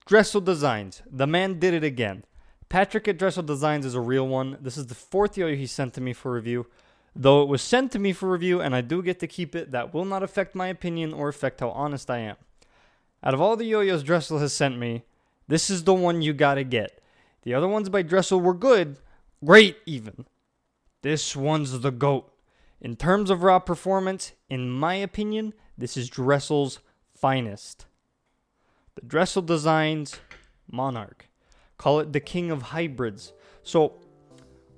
Dressel Designs. The man did it again. Patrick at Dressel Designs is a real one. This is the 4th yo-yo he sent to me for review. Though it was sent to me for review and I do get to keep it, that will not affect my opinion or affect how honest I am. Out of all the yo-yos Dressel has sent me, this is the one you gotta get. The other ones by Dressel were good, great even. This one's the GOAT. In terms of raw performance, in my opinion, this is Dressel's finest. The Dressel Designs Monarch. Call it the king of hybrids. So,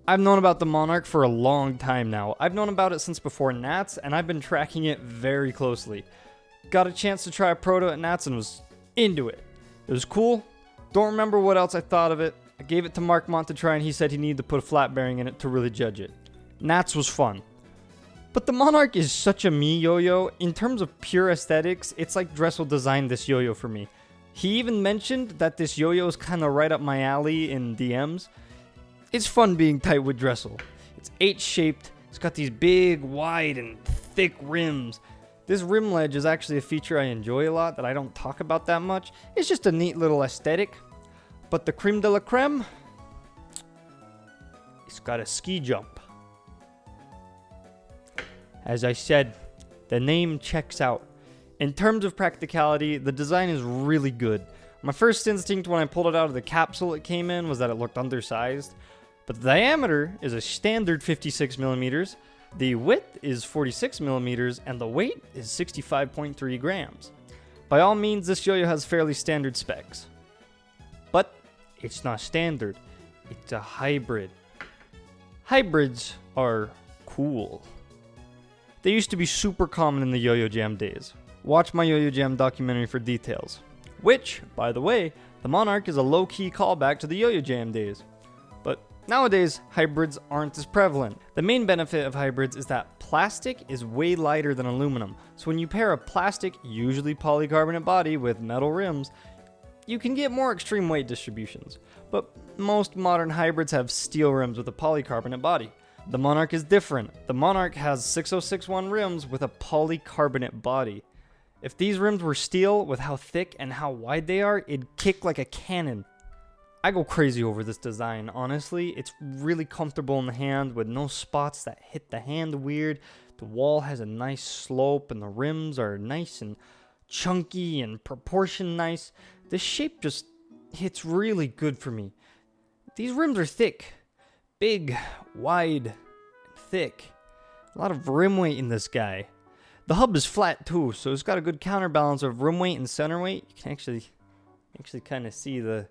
I've known about the Monarch for a long time now. I've known about it since before Nats, and I've been tracking it very closely. Got a chance to try a proto at Nats and was into it. It was cool. Don't remember what else I thought of it. I gave it to Mark Mont to try, and he said he needed to put a flat bearing in it to really judge it. Nats was fun. But the Monarch is such a me yo-yo. In terms of pure aesthetics, it's like Dressel designed this yo-yo for me. He even mentioned that this yo-yo is kind of right up my alley in DMs. It's fun being tight with Dressel. It's H-shaped. It's got these big, wide, and thick rims. This rim ledge is actually a feature I enjoy a lot that I don't talk about that much. It's just a neat little aesthetic. But the creme de la creme, it's got a ski jump. As I said, the name checks out. In terms of practicality, the design is really good. My first instinct when I pulled it out of the capsule it came in was that it looked undersized. But the diameter is a standard 56 millimeters, the width is 46 millimeters, and the weight is 65.3 grams. By all means, this yo-yo has fairly standard specs. But it's not standard, it's a hybrid. Hybrids are cool. They used to be super common in the Yo-Yo Jam days. Watch my Yo-Yo Jam documentary for details. Which, by the way, the Monarch is a low-key callback to the Yo-Yo Jam days. But nowadays, hybrids aren't as prevalent. The main benefit of hybrids is that plastic is way lighter than aluminum. So when you pair a plastic, usually polycarbonate body with metal rims, you can get more extreme weight distributions. But most modern hybrids have steel rims with a polycarbonate body. The Monarch is different. The Monarch has 6061 rims with a polycarbonate body. If these rims were steel, with how thick and how wide they are, it'd kick like a cannon. I go crazy over this design, honestly. It's really comfortable in the hand with no spots that hit the hand weird. The wall has a nice slope and the rims are nice and chunky and proportioned nice. The shape just hits really good for me. These rims are thick. Big, wide, and thick. A lot of rim weight in this guy. The hub is flat too, so it's got a good counterbalance of rim weight and center weight. You can actually kind of see the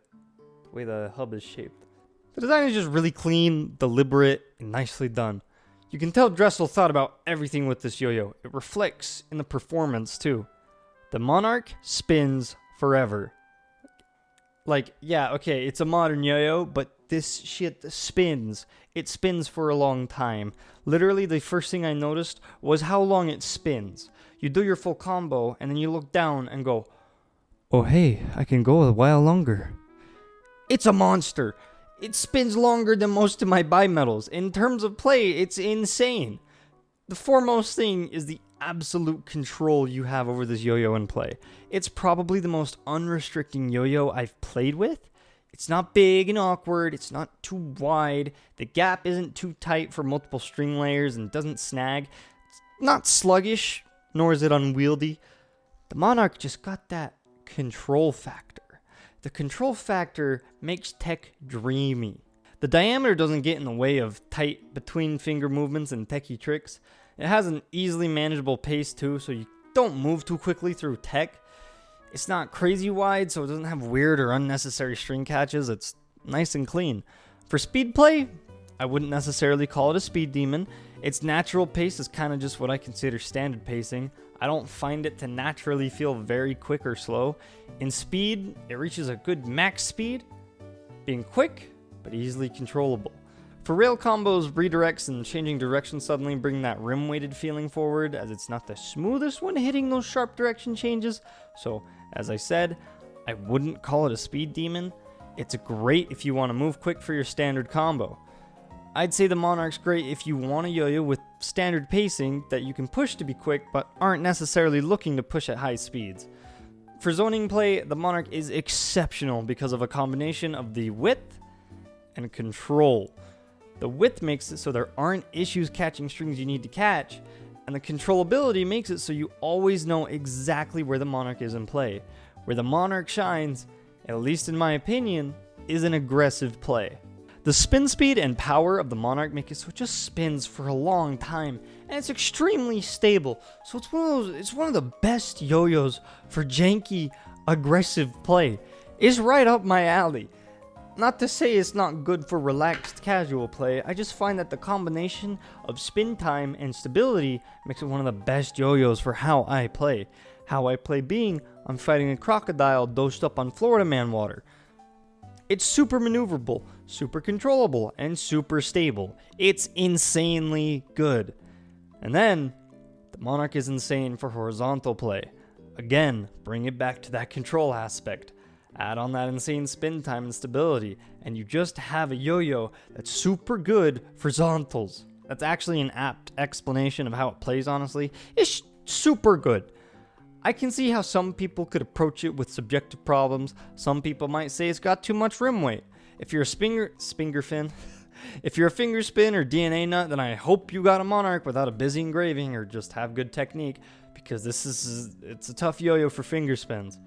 way the hub is shaped. The design is just really clean, deliberate, and nicely done. You can tell Dressel thought about everything with this yo-yo. It reflects in the performance too. The Monarch spins forever. Like, yeah, okay, it's a modern yo-yo, but this shit spins. It spins for a long time. Literally, the first thing I noticed was how long it spins. You do your full combo, and then you look down and go, oh hey, I can go a while longer. It's a monster. It spins longer than most of my bimetals. In terms of play, it's insane. The foremost thing is the absolute control you have over this yo-yo in play. It's probably the most unrestricting yo-yo I've played with. It's not big and awkward, it's not too wide, the gap isn't too tight for multiple string layers and doesn't snag. It's not sluggish, nor is it unwieldy. The Monarch just got that control factor. The control factor makes tech dreamy. The diameter doesn't get in the way of tight between finger movements and techie tricks. It has an easily manageable pace too, so you don't move too quickly through tech. It's not crazy wide, so it doesn't have weird or unnecessary string catches. It's nice and clean. For speed play, I wouldn't necessarily call it a speed demon. Its natural pace is kind of just what I consider standard pacing. I don't find it to naturally feel very quick or slow. In speed, it reaches a good max speed, being quick, but easily controllable. For rail combos, redirects, and changing direction suddenly bring that rim-weighted feeling forward, as it's not the smoothest when hitting those sharp direction changes. So, as I said, I wouldn't call it a speed demon. It's great if you want to move quick for your standard combo. I'd say the Monarch's great if you want a yo-yo with standard pacing that you can push to be quick but aren't necessarily looking to push at high speeds. For zoning play, the Monarch is exceptional because of a combination of the width and control. The width makes it so there aren't issues catching strings you need to catch, and the controllability makes it so you always know exactly where the Monarch is in play. Where the Monarch shines, at least in my opinion, is an aggressive play. The spin speed and power of the Monarch make it so it just spins for a long time, and it's extremely stable. So it's one of the best yo-yos for janky, aggressive play. It's right up my alley. Not to say it's not good for relaxed, casual play, I just find that the combination of spin time and stability makes it one of the best yo-yos for how I play. How I play being, I'm fighting a crocodile dosed up on Florida Man water. It's super maneuverable, super controllable, and super stable. It's insanely good. And then, the Monarch is insane for horizontal play. Again, bring it back to that control aspect. Add on that insane spin time and stability, and you just have a yo-yo that's super good for horizontals. That's actually an apt explanation of how it plays, honestly. It's super good. I can see how some people could approach it with subjective problems. Some people might say it's got too much rim weight. If you're a if you're a finger spin or DNA nut, then I hope you got a Monarch without a busy engraving or just have good technique, because it's a tough yo-yo for finger spins.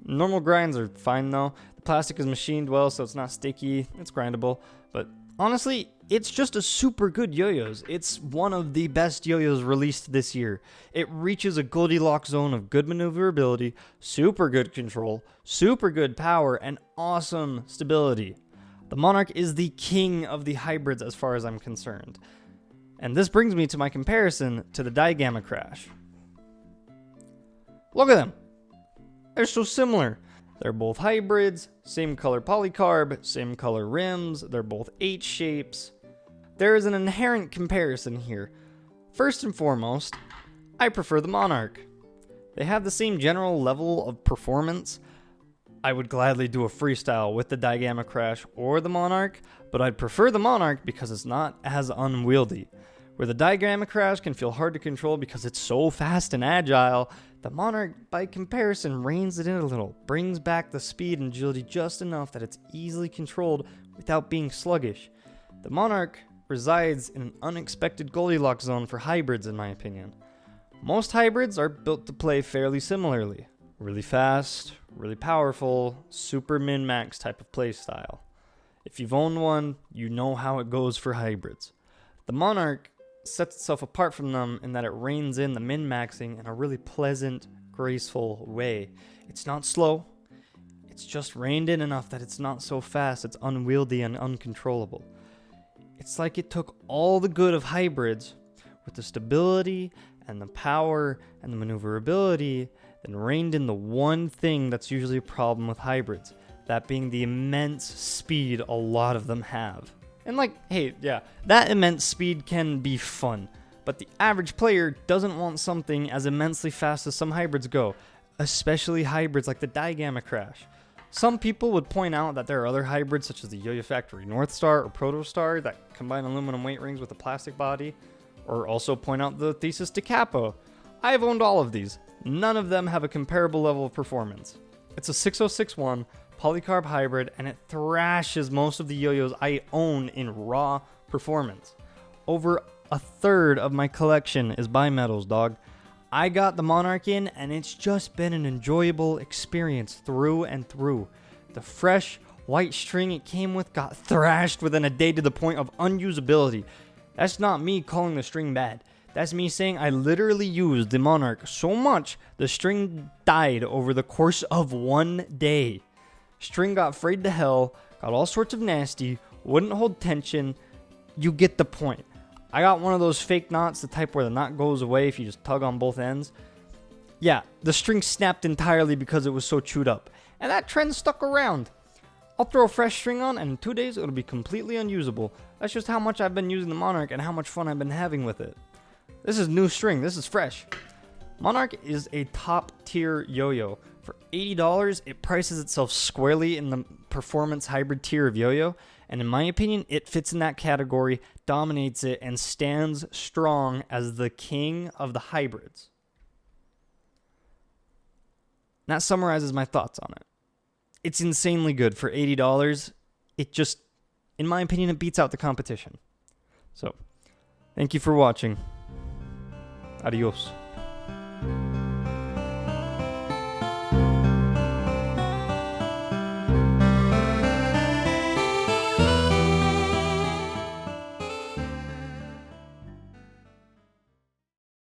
Normal grinds are fine though. The plastic is machined well, so it's not sticky. It's grindable, but honestly, it's just a super good yo-yos. It's one of the best yo-yos released this year. It reaches a Goldilocks zone of good maneuverability, super good control, super good power, and awesome stability. The Monarch is the king of the hybrids as far as I'm concerned. And this brings me to my comparison to the Digamma Crash. Look at them. They're so similar. They're both hybrids, same color polycarb, same color rims, they're both H shapes. There is an inherent comparison here. First and foremost, I prefer the Monarch. They have the same general level of performance. I would gladly do a freestyle with the Digamma Crash or the Monarch, but I'd prefer the Monarch because it's not as unwieldy. Where the Digamma Crash can feel hard to control because it's so fast and agile, the Monarch, by comparison, reins it in a little, brings back the speed and agility just enough that it's easily controlled without being sluggish. The Monarch resides in an unexpected Goldilocks zone for hybrids, in my opinion. Most hybrids are built to play fairly similarly. Really fast, really powerful, super min-max type of play style. If you've owned one, you know how it goes for hybrids. The Monarch sets itself apart from them in that it reins in the min-maxing in a really pleasant, graceful way. It's not slow, it's just reined in enough that it's not so fast, it's unwieldy and uncontrollable. It's like it took all the good of hybrids with the stability and the power and the maneuverability, then reined in the one thing that's usually a problem with hybrids, that being the immense speed a lot of them have. And that immense speed can be fun, but the average player doesn't want something as immensely fast as some hybrids go, especially hybrids like the Digamma Crash. Some people would point out that there are other hybrids such as the Yoyo Factory North Star or Protostar that combine aluminum weight rings with a plastic body, or also point out the Thesis de Capo. I've owned all of these. None of them have a comparable level of performance. It's a 6061 polycarb hybrid, and it thrashes most of the yo-yos I own in raw performance. Over a third of my collection is bimetals, dog. I got the Monarch in, and it's just been an enjoyable experience through and through. The fresh white string it came with got thrashed within a day to the point of unusability. That's not me calling the string bad. That's me saying I literally used the Monarch so much the string died over the course of one day. String got frayed to hell, got all sorts of nasty, wouldn't hold tension. You get the point. I got one of those fake knots, the type where the knot goes away if you just tug on both ends. Yeah, the string snapped entirely because it was so chewed up. And that trend stuck around. I'll throw a fresh string on and in 2 days it'll be completely unusable. That's just how much I've been using the Monarch and how much fun I've been having with it. This is new string, this is fresh. Monarch is a top tier yo-yo. For $80, it prices itself squarely in the performance hybrid tier of yo-yo, and in my opinion, it fits in that category, dominates it, and stands strong as the king of the hybrids. And that summarizes my thoughts on it. It's insanely good for $80. It just, in my opinion, it beats out the competition. So, thank you for watching. Adios.